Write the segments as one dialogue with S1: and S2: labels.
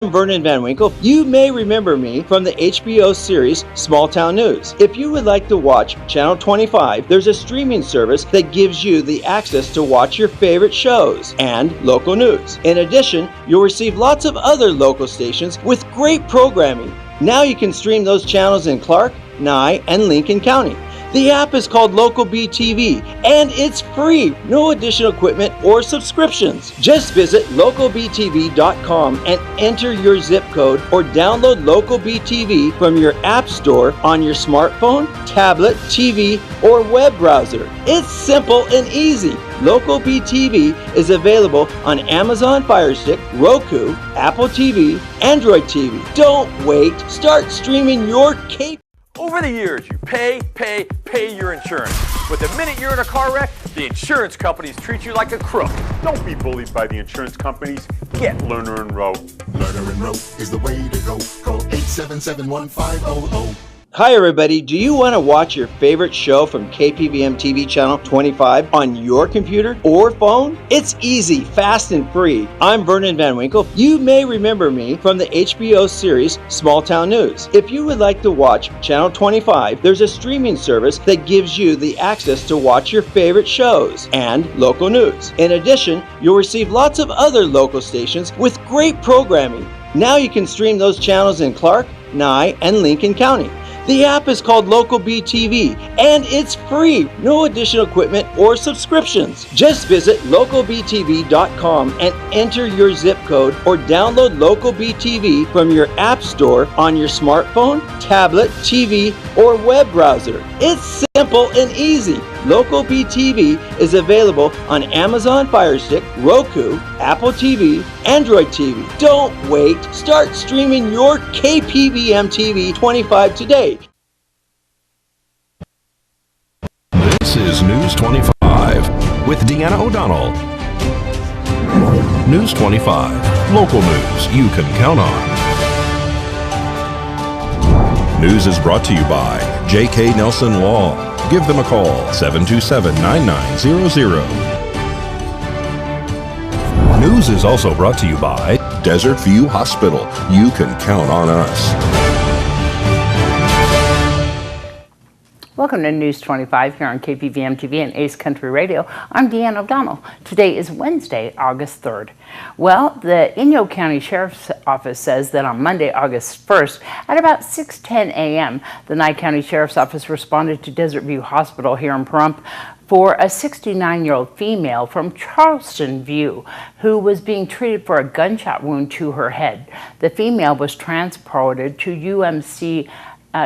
S1: Vernon Van Winkle. You may remember me from the HBO series Small Town News. If you would like to watch Channel 25, there's a streaming service that gives you the access to watch your favorite shows and local news. In addition, you'll receive lots of other local stations with great programming. Now you can stream those channels in Clark, Nye, and Lincoln County. The app is called Local BTV and it's free, no additional equipment or subscriptions. Just visit localbtv.com and enter your zip code or download Local BTV from your app store on your smartphone, tablet, TV, or web browser. It's simple and easy. Local BTV is available on Amazon Fire Stick, Roku, Apple TV, Android TV. Don't wait. Start streaming your KPVM.
S2: Over the years, you pay your insurance. But the minute you're in a car wreck, the insurance companies treat you like a crook.
S3: Don't be bullied by the insurance companies. Get Lerner and Rowe.
S4: Lerner and Rowe is the way to go. Call 877-1500.
S1: Hi everybody, do you want to watch your favorite show from KPVM TV channel 25 on your computer or phone? It's easy, fast, and free. I'm Vernon Van Winkle. You may remember me from the HBO series Small Town News. If you would like to watch Channel 25, there's a streaming service that gives you the access to watch your favorite shows and local news. In addition, you'll receive lots of other local stations with great programming. Now you can stream those channels in Clark, Nye, and Lincoln County. The app is called Local BTV and it's free, no additional equipment or subscriptions. Just visit localbtv.com and enter your zip code or download Local BTV from your app store on your smartphone, tablet, TV, or web browser. It's simple and easy. Local BTV is available on Amazon Fire Stick, Roku, Apple TV, Android TV. Don't wait. Start streaming your KPVM TV 25 today.
S5: This is News 25 with Deanna O'Donnell. News 25, local news you can count on. News is brought to you by J.K. Nelson Law. Give them a call, 727-9900. News is also brought to you by Desert View Hospital. You can count on us.
S6: Welcome to News 25 here on KPVM TV and Ace Country Radio. I'm Deanna O'Donnell. Today is Wednesday, August 3rd. Well, the Inyo County Sheriff's Office says that on Monday, August 1st, at about 6:10 a.m., the Nye County Sheriff's Office responded to Desert View Hospital here in Pahrump for a 69-year-old female from Charleston View who was being treated for a gunshot wound to her head. The female was transported to UMC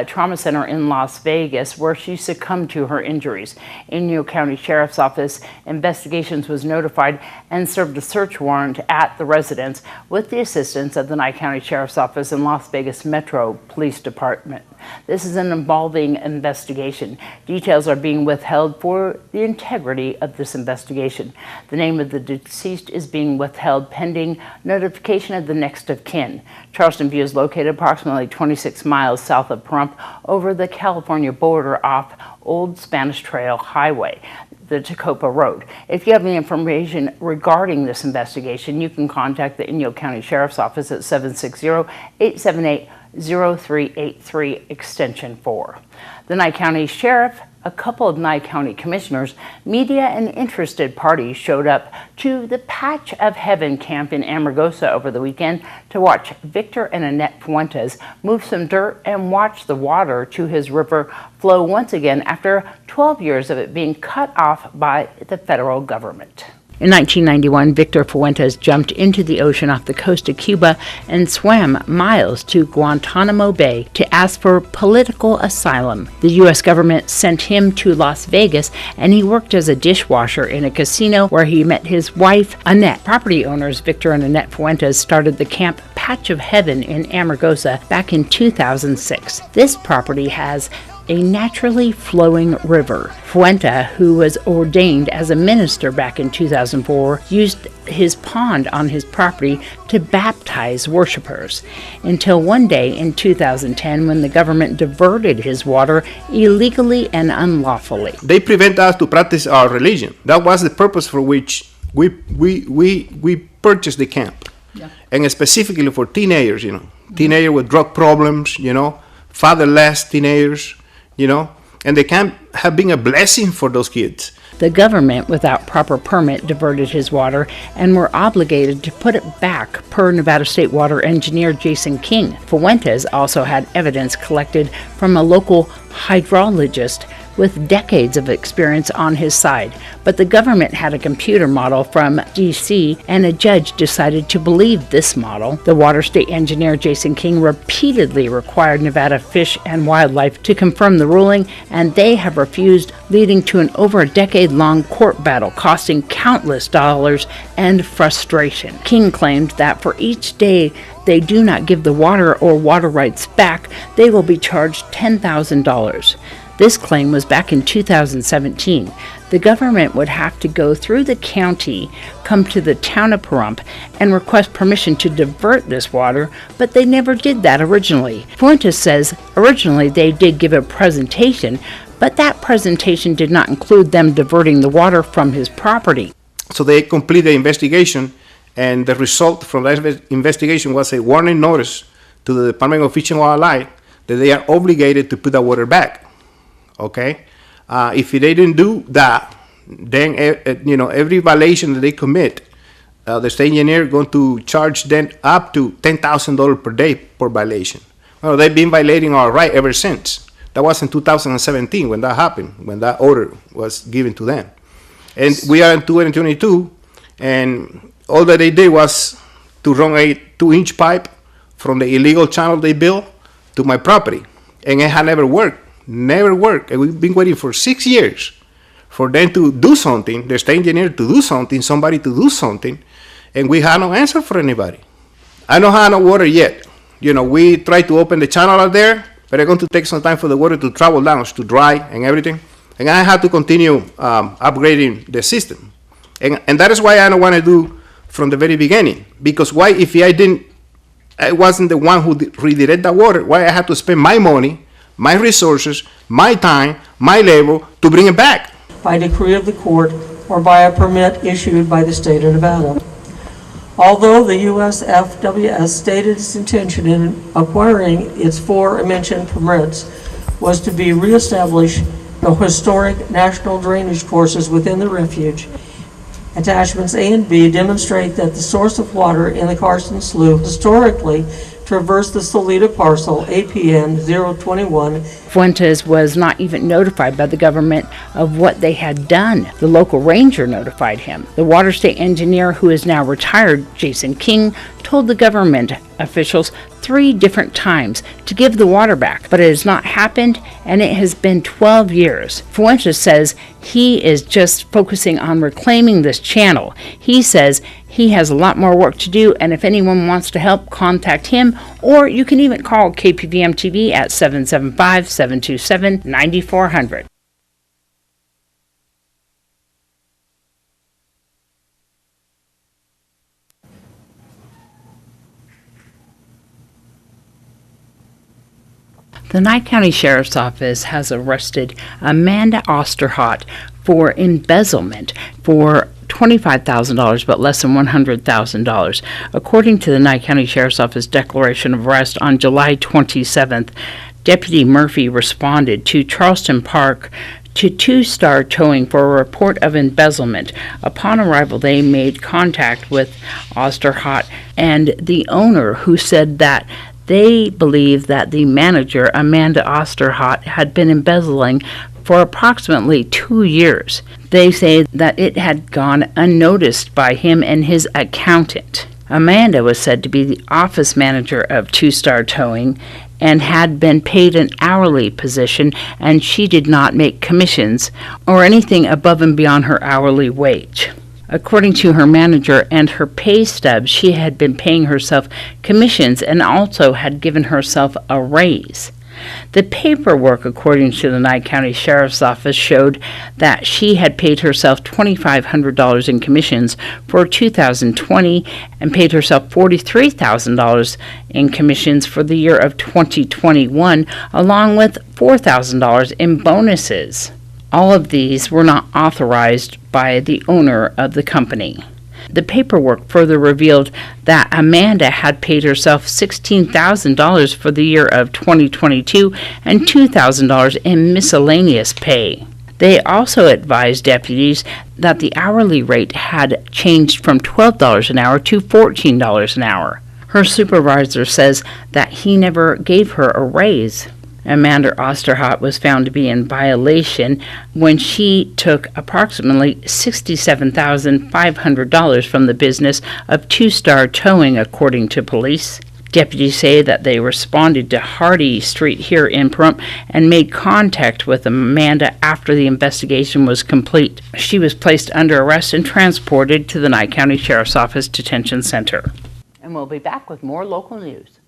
S6: Trauma Center in Las Vegas, where she succumbed to her injuries. Inyo County Sheriff's Office investigations was notified and served a search warrant at the residence with the assistance of the Nye County Sheriff's Office and Las Vegas Metro Police Department. This is an involving investigation. Details are being withheld for the integrity of this investigation. The name of the deceased is being withheld pending notification of the next of kin. Charleston View is located approximately 26 miles south of Pahrump over the California border off Old Spanish Trail Highway, the Tacoma Road. If you have any information regarding this investigation, you can contact the Inyo County Sheriff's Office at 760-878-0383 extension 4. The Nye County Sheriff, a couple of Nye County commissioners, media, and interested parties showed up to the Patch of Heaven camp in Amargosa over the weekend to watch Victor and Annette Fuentes move some dirt and watch the water to his river flow once again after 12 years of it being cut off by the federal government. In 1991, Victor Fuentes jumped into the ocean off the coast of Cuba and swam miles to Guantanamo Bay to ask for political asylum. The U.S. government sent him to Las Vegas, and he worked as a dishwasher in a casino where he met his wife, Annette. Property owners Victor and Annette Fuentes started the camp Patch of Heaven in Amargosa back in 2006. This property has a naturally flowing river. Fuente, who was ordained as a minister back in 2004, used his pond on his property to baptize worshipers, until one day in 2010 when the government diverted his water illegally and unlawfully.
S7: They prevent us to practice our religion. That was the purpose for which we purchased the camp. and specifically for teenagers, teenagers with drug problems, fatherless teenagers, and they can have been a blessing for those kids.
S6: The government, without proper permit, diverted his water and were obligated to put it back, per Nevada State Water Engineer Jason King. Fuentes also had evidence collected from a local hydrologist with decades of experience on his side, but the government had a computer model from D.C. and a judge decided to believe this model. The Water State Engineer Jason King repeatedly required Nevada Fish and Wildlife to confirm the ruling, and they have refused, leading to an over a decade-long court battle costing countless dollars and frustration. King claimed that for each day they do not give the water or water rights back, they will be charged $10,000. This claim was back in 2017. The government would have to go through the county, come to the town of Pahrump, and request permission to divert this water, but they never did that originally. Fuentes says originally they did give a presentation, but that presentation did not include them diverting the water from his property.
S7: So they completed the investigation, and the result from that investigation was a warning notice to the Department of Fish and Wildlife that they are obligated to put the water back. Okay, if they didn't do that, then every violation that they commit, the state engineer going to charge them up to $10,000 per day per violation. Well, they've been violating our right ever since. That was in 2017 when that happened, when that order was given to them. And we are in 2022, and all that they did was to run a 2-inch pipe from the illegal channel they built to my property, and it had never worked. Never worked. And we've been waiting for 6 years for them to do something, the state engineer to do something, somebody to do something, and we have no answer for anybody. I don't have no water yet. We try to open the channel out there, but it's going to take some time for the water to travel down, to dry and everything. And I have to continue upgrading the system. And that is why I don't want to do from the very beginning. Because why, if I wasn't the one who redirected the water, why I have to spend my money, my resources, my time, my labor to bring it back?
S8: By decree of the court or by a permit issued by the state of Nevada. Although the USFWS stated its intention in acquiring its aforementioned permits was to be reestablish the historic national drainage courses within the refuge, attachments A and B demonstrate that the source of water in the Carson Slough historically traversed the Solita parcel APN 021.
S6: Fuentes was not even notified by the government of what they had done. The local ranger notified him. The Water State Engineer, who is now retired, Jason King, told the government officials 3 different times to give the water back, but it has not happened, and it has been 12 years. Fuentes says he is just focusing on reclaiming this channel. He says he has a lot more work to do, and if anyone wants to help, contact him, or you can even call KPVM TV at 775-727-9400. The Nye County Sheriff's Office has arrested Amanda Osterhott for embezzlement for $25,000 but less than $100,000. According to the Nye County Sheriff's Office declaration of arrest on July 27th, Deputy Murphy responded to Charleston Park to Two Star Towing for a report of embezzlement. Upon arrival, they made contact with Osterhott and the owner, who said that they believe that the manager, Amanda Osterhott, had been embezzling for approximately 2 years. They say that it had gone unnoticed by him and his accountant. Amanda was said to be the office manager of Two Star Towing and had been paid an hourly position, and she did not make commissions or anything above and beyond her hourly wage. According to her manager and her pay stub, she had been paying herself commissions and also had given herself a raise. The paperwork, according to the Nye County Sheriff's Office, showed that she had paid herself $2,500 in commissions for 2020 and paid herself $43,000 in commissions for the year of 2021, along with $4,000 in bonuses. All of these were not authorized by the owner of the company. The paperwork further revealed that Amanda had paid herself $16,000 for the year of 2022 and $2,000 in miscellaneous pay. They also advised deputies that the hourly rate had changed from $12 an hour to $14 an hour. Her supervisor says that he never gave her a raise. Amanda Osterhott was found to be in violation when she took approximately $67,500 from the business of Two Star Towing, according to police. Deputies say that they responded to Hardy Street here in Pahrump and made contact with Amanda after the investigation was complete. She was placed under arrest and transported to the Nye County Sheriff's Office Detention Center. And we'll be back with more local news.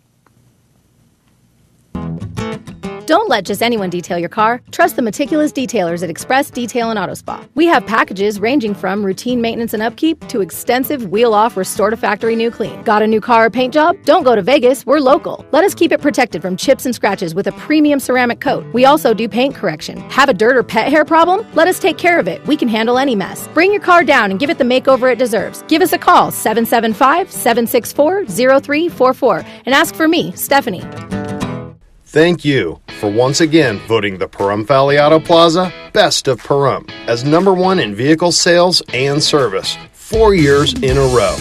S9: Don't let just anyone detail your car. Trust the meticulous detailers at Express Detail and Auto Spa. We have packages ranging from routine maintenance and upkeep to extensive wheel-off restore to factory new clean. Got a new car or paint job? Don't go to Vegas, we're local. Let us keep it protected from chips and scratches with a premium ceramic coat. We also do paint correction. Have a dirt or pet hair problem? Let us take care of it. We can handle any mess. Bring your car down and give it the makeover it deserves. Give us a call, 775-764-0344, and ask for me, Stephanie.
S10: Thank you for once again voting the Pahrump Valley Auto Plaza Best of Pahrump as #1 in vehicle sales and service 4 years in a row.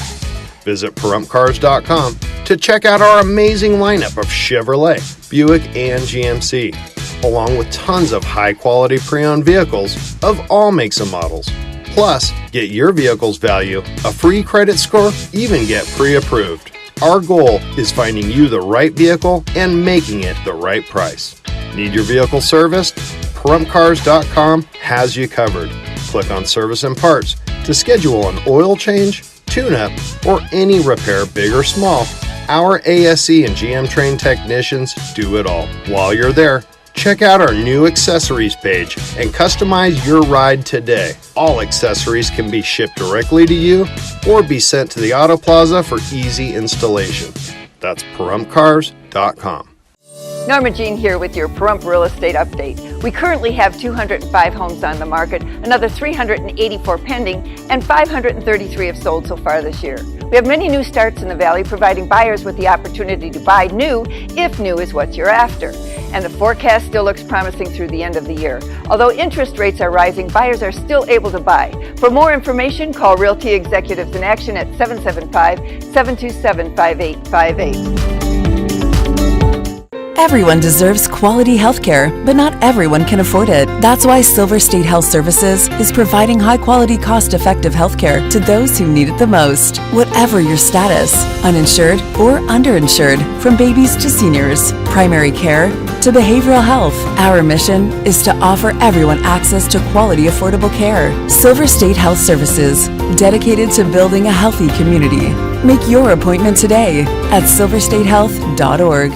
S10: Visit PahrumpCars.com to check out our amazing lineup of Chevrolet, Buick, and GMC, along with tons of high-quality pre-owned vehicles of all makes and models. Plus, get your vehicle's value, a free credit score, even get pre-approved. Our goal is finding you the right vehicle and making it the right price. Need your vehicle serviced? PahrumpCars.com has you covered. Click on Service and Parts to schedule an oil change, tune-up, or any repair, big or small. Our ASE and GM trained technicians do it all. While you're there, check out our new accessories page and customize your ride today. All accessories can be shipped directly to you or be sent to the Auto Plaza for easy installation. That's PahrumpCars.com.
S11: Norma Jean here with your Pahrump Real Estate Update. We currently have 205 homes on the market, another 384 pending, and 533 have sold so far this year. We have many new starts in the Valley, providing buyers with the opportunity to buy new if new is what you're after. And the forecast still looks promising through the end of the year. Although interest rates are rising, buyers are still able to buy. For more information, call Realty Executives in Action at 775-727-5858.
S12: Everyone deserves quality health care, but not everyone can afford it. That's why Silver State Health Services is providing high-quality, cost-effective health care to those who need it the most. Whatever your status, uninsured or underinsured, from babies to seniors, primary care to behavioral health, our mission is to offer everyone access to quality, affordable care. Silver State Health Services, dedicated to building a healthy community. Make your appointment today at silverstatehealth.org.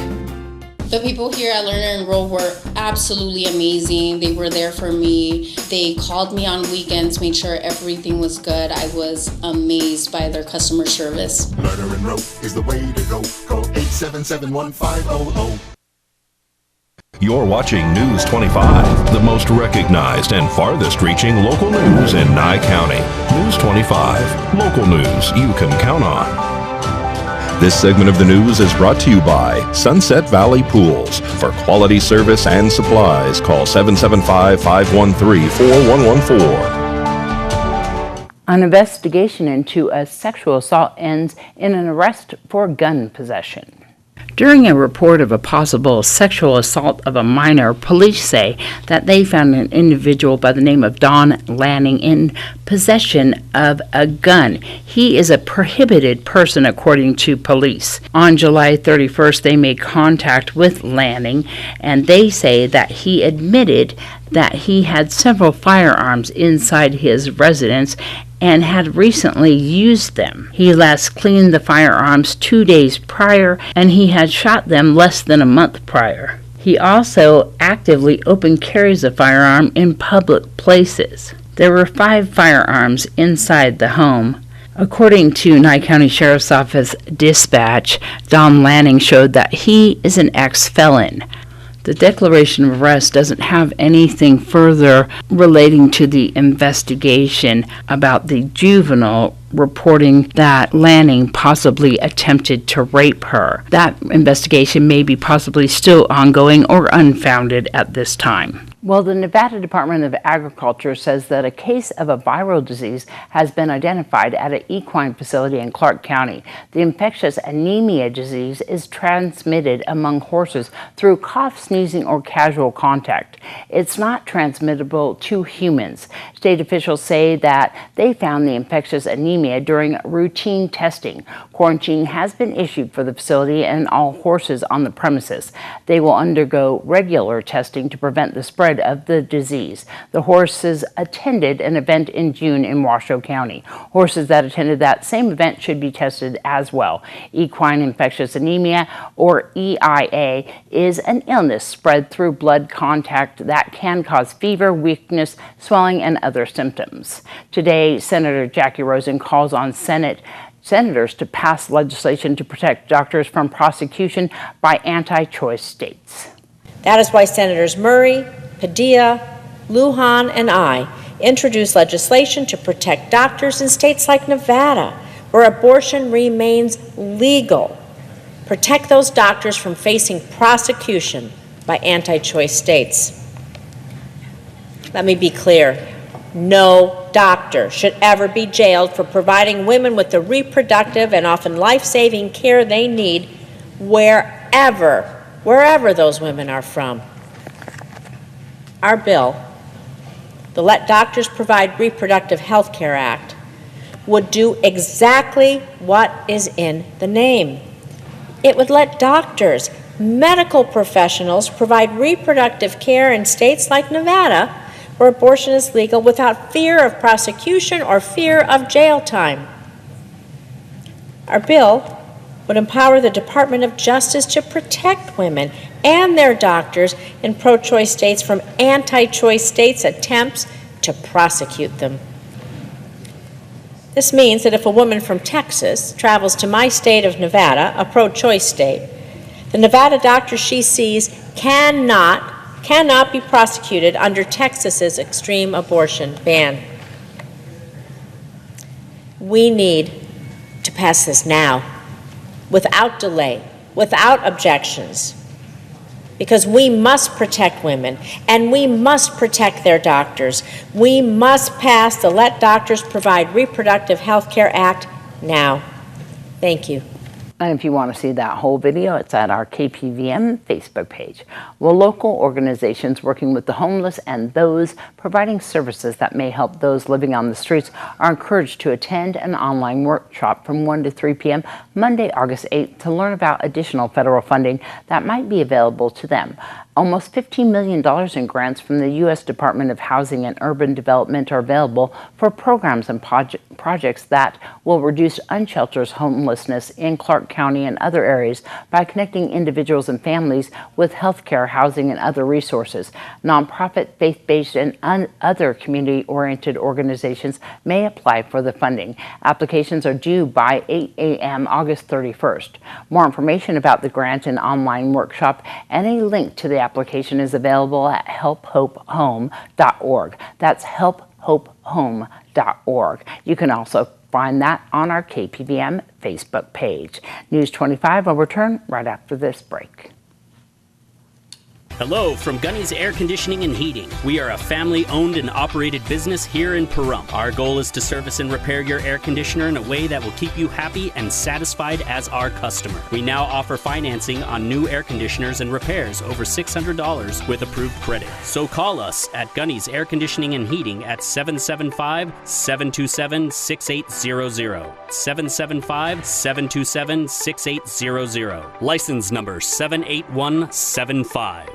S13: The people here at Learner Enroll were absolutely amazing. They were there for me. They called me on weekends, made sure everything was good. I was amazed by their customer service.
S4: Learner Enroll is the way to go. Call 877-1500.
S5: You're watching News 25, the most recognized and farthest reaching local news in Nye County. News 25, local news you can count on. This segment of the news is brought to you by Sunset Valley Pools. For quality service and supplies, call 775-513-4114.
S6: An investigation into a sexual assault ends in an arrest for gun possession. During a report of a possible sexual assault of a minor, police say that they found an individual by the name of Don Lanning in possession of a gun. He is a prohibited person, according to police. On July 31st, they made contact with Lanning, and they say that he admitted that he had several firearms inside his residence and had recently used them. He last cleaned the firearms 2 days prior, and he had shot them less than a month prior. He also actively open carries a firearm in public places. There were 5 firearms inside the home. According to Nye County Sheriff's Office dispatch, Don Lanning showed that he is an ex-felon. The declaration of arrest doesn't have anything further relating to the investigation about the juvenile reporting that Lanning possibly attempted to rape her. That investigation may be possibly still ongoing or unfounded at this time. Well, the Nevada Department of Agriculture says that a case of a viral disease has been identified at an equine facility in Clark County. The infectious anemia disease is transmitted among horses through cough, sneezing, or casual contact. It's not transmittable to humans. State officials say that they found the infectious anemia during routine testing. Quarantine has been issued for the facility and all horses on the premises. They will undergo regular testing to prevent the spread of the disease. The horses attended an event in June in Washoe County. Horses that attended that same event should be tested as well. Equine infectious anemia, or EIA, is an illness spread through blood contact that can cause fever, weakness, swelling, and other symptoms. Today, Senator Jackie Rosen calls on senators to pass legislation to protect doctors from prosecution by anti-choice states.
S14: That is why Senators Murray, Padilla, Lujan, and I introduced legislation to protect doctors in states like Nevada, where abortion remains legal. Protect those doctors from facing prosecution by anti-choice states. Let me be clear. No doctor should ever be jailed for providing women with the reproductive and often life-saving care they need wherever those women are from. Our bill, the Let Doctors Provide Reproductive Health Care Act, would do exactly what is in the name. It would let doctors, medical professionals, provide reproductive care in states like Nevada, where abortion is legal, without fear of prosecution or fear of jail time. Our bill would empower the Department of Justice to protect women and their doctors in pro-choice states from anti-choice states' attempts to prosecute them. This means that if a woman from Texas travels to my state of Nevada, a pro-choice state, the Nevada doctor she sees cannot be prosecuted under Texas's extreme abortion ban. We need to pass this now, without delay, without objections, because we must protect women and we must protect their doctors. We must pass the Let Doctors Provide Reproductive Health Care Act now. Thank you.
S6: And if you want to see that whole video, it's at our KPVM Facebook page. Well, local organizations working with the homeless and those providing services that may help those living on the streets are encouraged to attend an online workshop from 1 to 3 p.m. Monday, August 8th to learn about additional federal funding that might be available to them. Almost $15 million in grants from the U.S. Department of Housing and Urban Development are available for programs and projects that will reduce unsheltered homelessness in Clark County and other areas by connecting individuals and families with health care, housing, and other resources. Nonprofit, faith-based, and other community-oriented organizations may apply for the funding. Applications are due by 8 a.m. August 31st. More information about the grant and online workshop and a link to the application is available at helphopehome.org. That's helphopehome.org. You can also find that on our KPVM Facebook page. News 25 will return right after this break.
S15: Hello from Gunny's Air Conditioning and Heating. We are a family-owned and operated business here in Pahrump. Our goal is to service and repair your air conditioner in a way that will keep you happy and satisfied as our customer. We now offer financing on new air conditioners and repairs over $600 with approved credit. So call us at Gunny's Air Conditioning and Heating at 775-727-6800. 775-727-6800. License number 78175.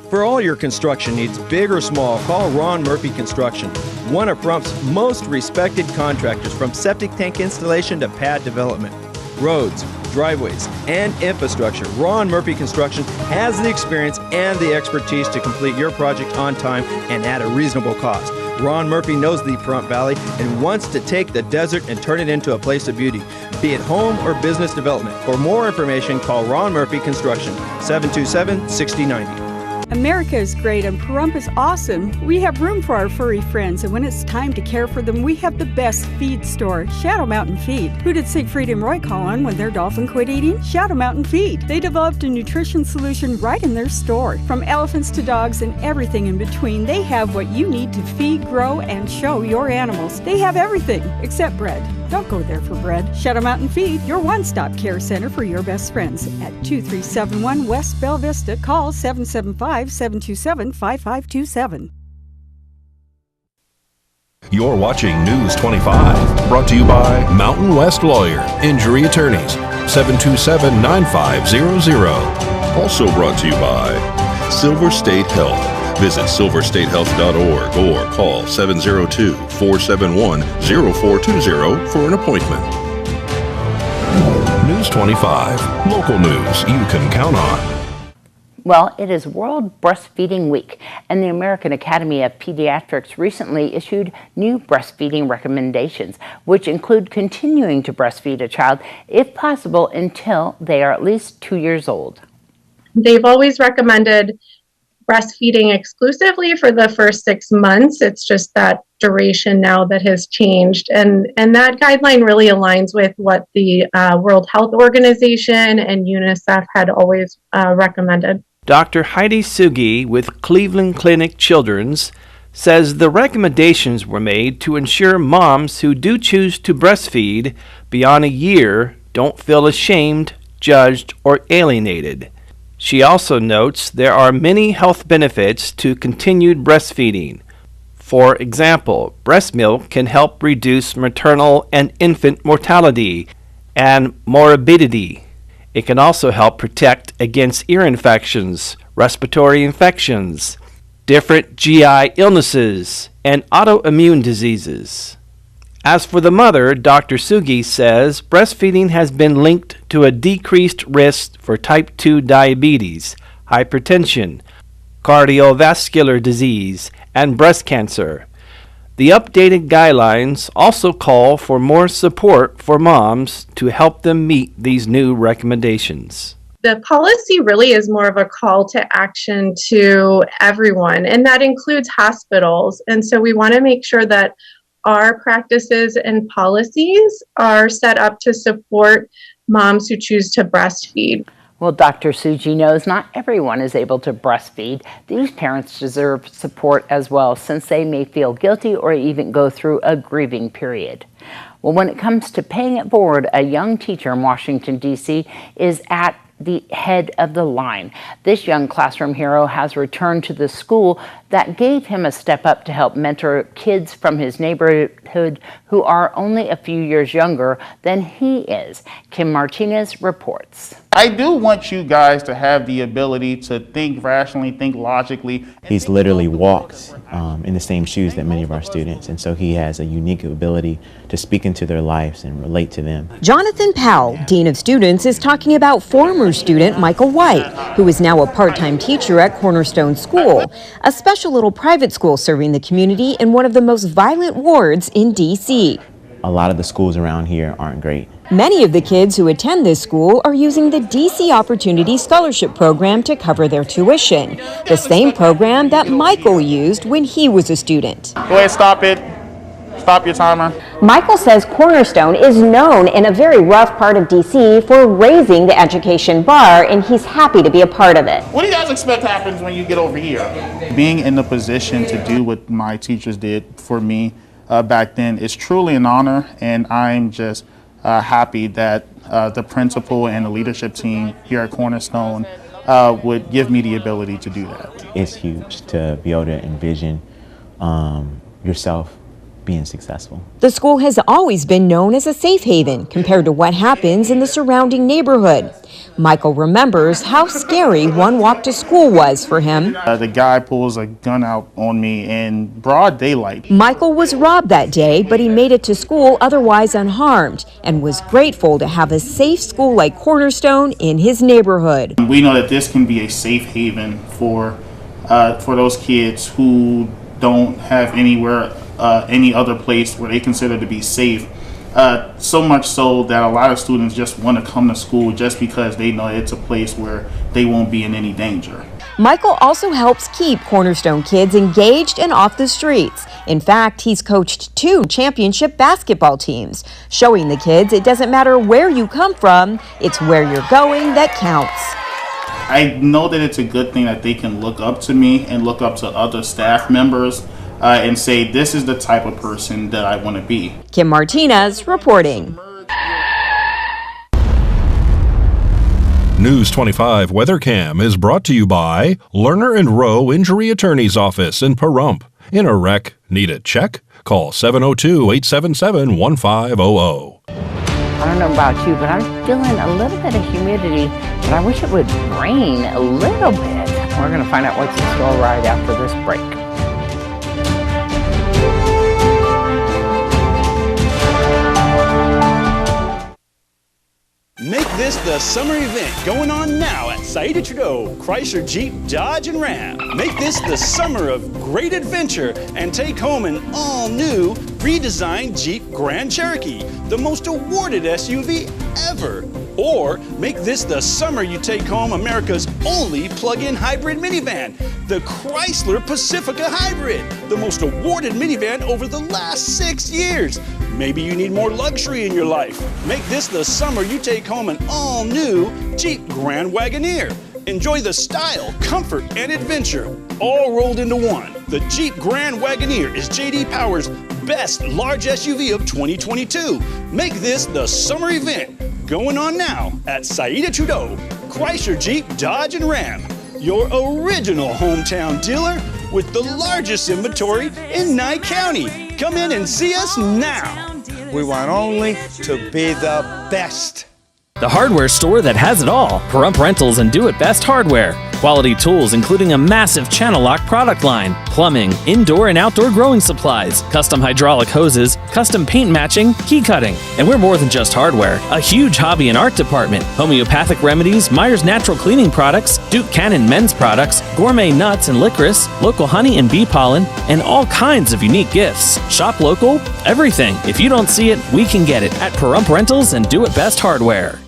S16: For all your construction needs, big or small, call Ron Murphy Construction, one of Pahrump's most respected contractors, from septic tank installation to pad development. Roads, driveways, and infrastructure. Ron Murphy Construction has the experience and the expertise to complete your project on time and at a reasonable cost. Ron Murphy knows the Pahrump Valley and wants to take the desert and turn it into a place of beauty, be it home or business development. For more information, call Ron Murphy Construction, 727-6090.
S17: America is great and Pahrump is awesome. We have room for our furry friends, and when it's time to care for them, we have the best feed store, Shadow Mountain Feed. Who did Siegfried and Roy call on when their dolphin quit eating? Shadow Mountain Feed. They developed a nutrition solution right in their store. From elephants to dogs and everything in between, they have what you need to feed, grow, and show your animals. They have everything except bread. Don't go there for bread. Shadow Mountain Feed, your one-stop care center for your best friends. At 2371 West Bella Vista, call 775-727-5527.
S5: You're watching News 25, brought to you by Mountain West Lawyer, Injury Attorneys, 727-9500. Also brought to you by Silver State Health. Visit silverstatehealth.org or call 702-471-0420 for an appointment. News 25, local news you can count on.
S6: Well, it is World Breastfeeding Week, and the American Academy of Pediatrics recently issued new breastfeeding recommendations, which include continuing to breastfeed a child, if possible, until they are at least 2 years old.
S18: They've always recommended breastfeeding exclusively for the first 6 months. It's just that duration now that has changed. And that guideline really aligns with what the World Health Organization and UNICEF had always recommended.
S19: Dr. Heidi Sugi with Cleveland Clinic Children's says the recommendations were made to ensure moms who do choose to breastfeed beyond a year don't feel ashamed, judged, or alienated. She also notes there are many health benefits to continued breastfeeding. For example, breast milk can help reduce maternal and infant mortality and morbidity. It can also help protect against ear infections, respiratory infections, different GI illnesses, and autoimmune diseases. As for the mother, Dr. Sugi says breastfeeding has been linked to a decreased risk for type 2 diabetes, hypertension, cardiovascular disease, and breast cancer. The updated guidelines also call for more support for moms to help them meet these new recommendations.
S18: The policy really is more of a call to action to everyone, and that includes hospitals. And so we want to make sure that our practices and policies are set up to support moms who choose to breastfeed.
S6: Well, Dr. Suji knows not everyone is able to breastfeed. These parents deserve support as well, since they may feel guilty or even go through a grieving period. Well, when it comes to paying it forward, a young teacher in Washington, D.C. is at the head of the line. This young classroom hero has returned to the school that gave him a step up to help mentor kids from his neighborhood who are only a few years younger than he is. Kim Martinez reports.
S20: I do want you guys to have the ability to think rationally, think logically.
S21: He's literally walked in the same shoes that many of our students, and so he has a unique ability to speak into their lives and relate to them.
S22: Jonathan Powell, Dean of Students, is talking about former student Michael White, who is now a part-time teacher at Cornerstone School, a special little private school serving the community in one of the most violent wards in D.C.
S21: A lot of the schools around here aren't great.
S22: Many of the kids who attend this school are using the DC Opportunity Scholarship Program to cover their tuition, the same program that Michael used when he was a student.
S20: Go ahead, stop it. Stop your timer.
S23: Michael says Cornerstone is known in a very rough part of DC for raising the education bar, and he's happy to be a part of it.
S20: What do you guys expect happens when you get over here? Being in the position to do what my teachers did for me back then is truly an honor, and I'm just happy that the principal and the leadership team here at Cornerstone would give me the ability to do that.
S21: It's huge to be able to envision yourself being successful.
S22: The school has always been known as a safe haven compared to what happens in the surrounding neighborhood. Michael remembers how scary one walk to school was for him.
S20: The guy pulls a gun out on me in broad daylight.
S22: Michael was robbed that day, but he made it to school otherwise unharmed and was grateful to have a safe school like Cornerstone in his neighborhood.
S20: We know that this can be a safe haven for those kids who don't have anywhere, any other place where they consider to be safe So much so that a lot of students just want to come to school just because they know it's a place where they won't be in any danger.
S22: Michael also helps keep Cornerstone kids engaged and off the streets. In fact, he's coached 2 championship basketball teams, showing the kids it doesn't matter where you come from, it's where you're going that counts.
S20: I know that it's a good thing that they can look up to me and look up to other staff members and say, this is the type of person that I want to be.
S22: Kim Martinez reporting.
S5: News 25 Weather Cam is brought to you by Lerner and Rowe Injury Attorney's Office in Pahrump. In a wreck, need a check? Call 702-877-1500.
S6: I don't know about you, but I'm feeling a little bit of humidity, but I wish it would rain a little bit. We're going to find out what's in store right after this break.
S1: Make this the summer event going on now at Saida Trudeau, Chrysler, Jeep, Dodge, and Ram. Make this the summer of great adventure and take home an all-new, redesigned Jeep Grand Cherokee, the most awarded SUV ever. Or make this the summer you take home America's only plug-in hybrid minivan, the Chrysler Pacifica Hybrid, the most awarded minivan over the last 6 years. Maybe you need more luxury in your life. Make this the summer you take home an all-new Jeep Grand Wagoneer. Enjoy the style, comfort, and adventure, all rolled into one. The Jeep Grand Wagoneer is J.D. Power's best large SUV of 2022. Make this the summer event going on now at Saida Trudeau, Chrysler, Jeep, Dodge, and Ram, your original hometown dealer with the largest inventory in Nye County. Come in and see us now.
S2: We want only to be the best.
S3: The hardware store that has it all. Pahrump Rentals and Do It Best Hardware. Quality tools including a massive channel lock product line, plumbing, indoor and outdoor growing supplies, custom hydraulic hoses, custom paint matching, key cutting. And we're more than just hardware. A huge hobby and art department, homeopathic remedies, Myers Natural Cleaning Products, Duke Cannon men's products, gourmet nuts and licorice, local honey and bee pollen, and all kinds of unique gifts. Shop local, everything. If you don't see it, we can get it at Pahrump Rentals and Do It Best Hardware.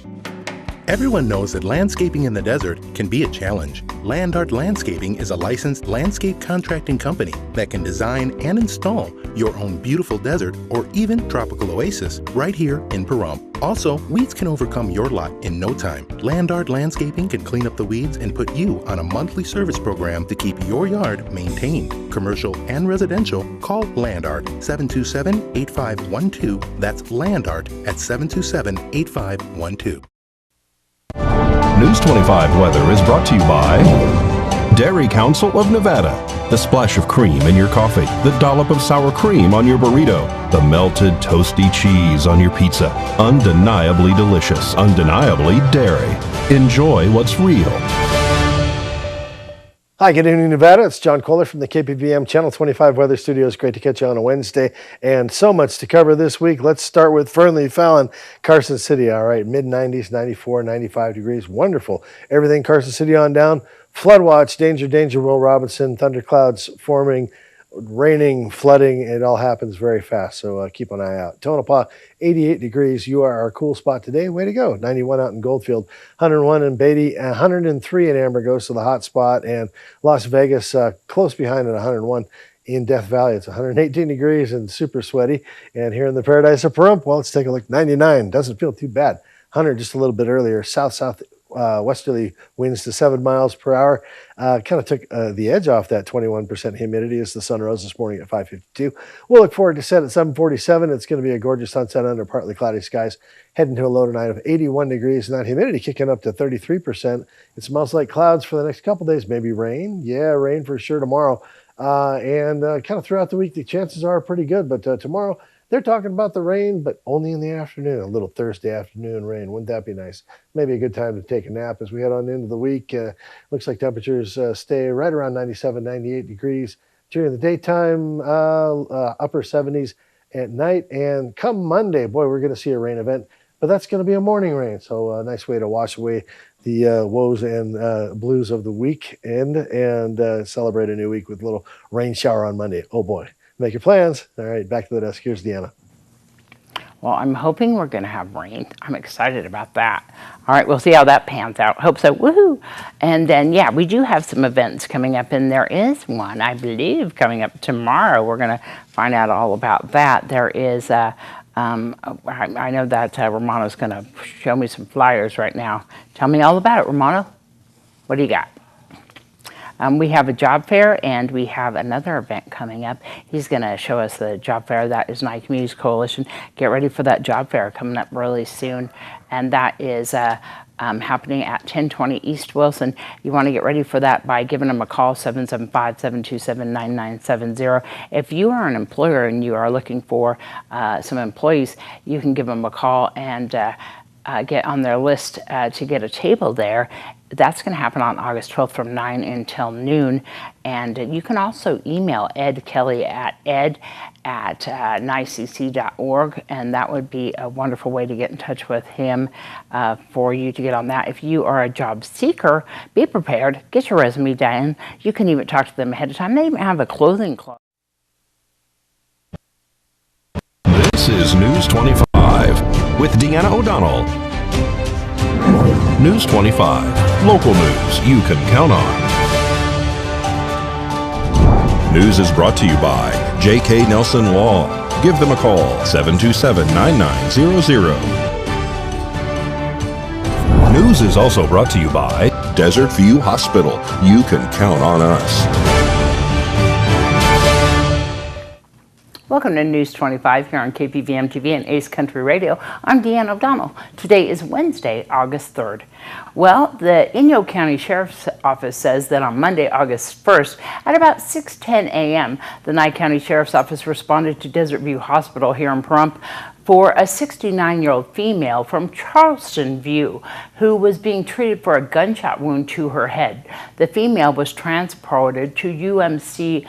S24: Everyone knows that landscaping in the desert can be a challenge. Land Art Landscaping is a licensed landscape contracting company that can design and install your own beautiful desert or even tropical oasis right here in Pahrump. Also, weeds can overcome your lot in no time. Land Art Landscaping can clean up the weeds and put you on a monthly service program to keep your yard maintained. Commercial and residential, call Land Art 727-8512. That's Land Art at 727-8512.
S5: News 25 weather is brought to you by Dairy Council of Nevada. The splash of cream in your coffee, the dollop of sour cream on your burrito, the melted toasty cheese on your pizza. Undeniably delicious, undeniably dairy. Enjoy what's real.
S25: Hi, good evening, Nevada. It's John Kohler from the KPVM Channel 25 Weather Studios. Great to catch you on a Wednesday, and so much to cover this week. Let's start with Fernley Fallon, Carson City. All right, mid-90s, 94, 95 degrees. Wonderful. Everything Carson City on down. Flood watch, danger, danger, Will Robinson. Thunderclouds forming, raining, flooding. It all happens very fast, so keep an eye out. Tonopah, 88 degrees. You are our cool spot today. Way to go. 91 out in Goldfield, 101 in Beatty, 103 in Amber goes to the hot spot, and Las Vegas close behind at 101 in Death Valley. It's 118 degrees and super sweaty. And here in the paradise of Pahrump, well, let's take a look. 99. Doesn't feel too bad. 100 just a little bit earlier. Westerly winds to 7 miles per hour. Kind of took the edge off that 21% humidity as the sun rose this morning at 5:52. We'll look forward to set at 7:47. It's going to be a gorgeous sunset under partly cloudy skies. Heading to a low tonight of 81 degrees, and that humidity kicking up to 33%. It smells like clouds for the next couple days. Maybe rain. Yeah, rain for sure tomorrow. And kind of throughout the week, the chances are pretty good. But tomorrow, they're talking about the rain, but only in the afternoon, a little Thursday afternoon rain. Wouldn't that be nice? Maybe a good time to take a nap as we head on into the week. Looks like temperatures stay right around 97, 98 degrees during the daytime, upper 70s at night. And come Monday, boy, we're going to see a rain event, but that's going to be a morning rain. So a nice way to wash away the woes and blues of the weekend and celebrate a new week with a little rain shower on Monday. Oh, boy. Make your plans. All right, back to the desk. Here's Deanna.
S6: Well, I'm hoping we're going to have rain. I'm excited about that. All right, we'll see how that pans out. Hope so. Woohoo! And then, yeah, we do have some events coming up, and there is one, I believe, coming up tomorrow. We're going to find out all about that. There is I know that Romano's going to show me some flyers right now. Tell me all about it, Romano. What do you got? We have a job fair, and we have another event coming up. He's going to show us the job fair. That is Nye Communities Coalition. Get ready for that job fair coming up really soon. And that is happening at 1020 East Wilson. You want to get ready for that by giving them a call, 775-727-9970. If you are an employer and you are looking for some employees, you can give them a call and get on their list to get a table there. That's going to happen on August 12th from 9 until noon. And you can also email Ed Kelly at ed@nycc.org, and that would be a wonderful way to get in touch with him for you to get on that. If you are a job seeker, be prepared. Get your resume done. You can even talk to them ahead of time. They even have a clothing club.
S5: This is News 25 with Deanna O'Donnell. News 25, local news you can count on. News is brought to you by J.K. Nelson Law. Give them a call, 727-9900. News is also brought to you by Desert View Hospital. You can count on us.
S6: Welcome to News 25 here on KPVM TV and Ace Country Radio. I'm Deanna O'Donnell. Today is Wednesday, August 3rd. Well, the Inyo County Sheriff's Office says that on Monday, August 1st, at about 6:10 a.m., the Nye County Sheriff's Office responded to Desert View Hospital here in Pahrump for a 69-year-old female from Charleston View who was being treated for a gunshot wound to her head. The female was transported to UMC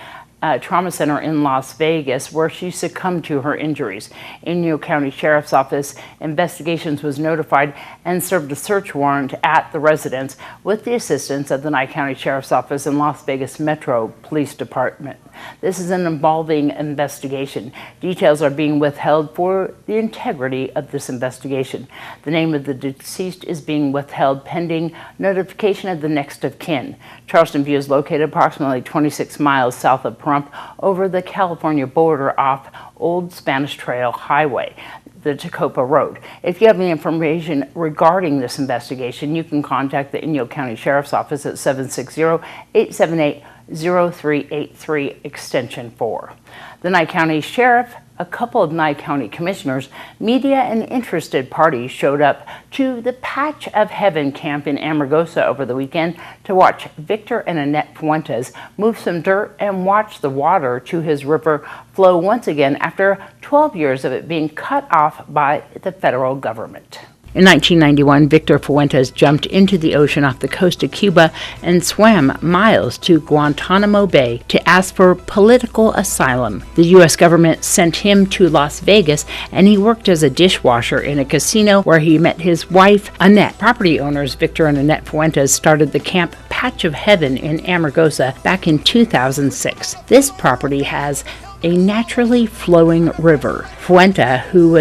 S6: Trauma Center in Las Vegas, where she succumbed to her injuries. Inyo County Sheriff's Office investigations was notified and served a search warrant at the residence with the assistance of the Nye County Sheriff's Office and Las Vegas Metro Police Department. This is an evolving investigation. Details are being withheld for the integrity of this investigation. The name of the deceased is being withheld pending notification of the next of kin. Charleston View is located approximately 26 miles south of Pahrump over the California border off Old Spanish Trail Highway, the Tacoma Road. If you have any information regarding this investigation, you can contact the Inyo County Sheriff's Office at 760-878-0383 extension 4. The Nye County Sheriff, a couple of Nye County commissioners, media and interested parties showed up to the Patch of Heaven camp in Amargosa over the weekend to watch Victor and Annette Fuentes move some dirt and watch the water to his river flow once again after 12 years of it being cut off by the federal government. In 1991, Victor Fuentes jumped into the ocean off the coast of Cuba and swam miles to Guantanamo Bay to ask for political asylum. The U.S. government sent him to Las Vegas, and he worked as a dishwasher in a casino where he met his wife, Annette. Property owners Victor and Annette Fuentes started the camp Patch of Heaven in Amargosa back in 2006. This property has a naturally flowing river. Fuente, who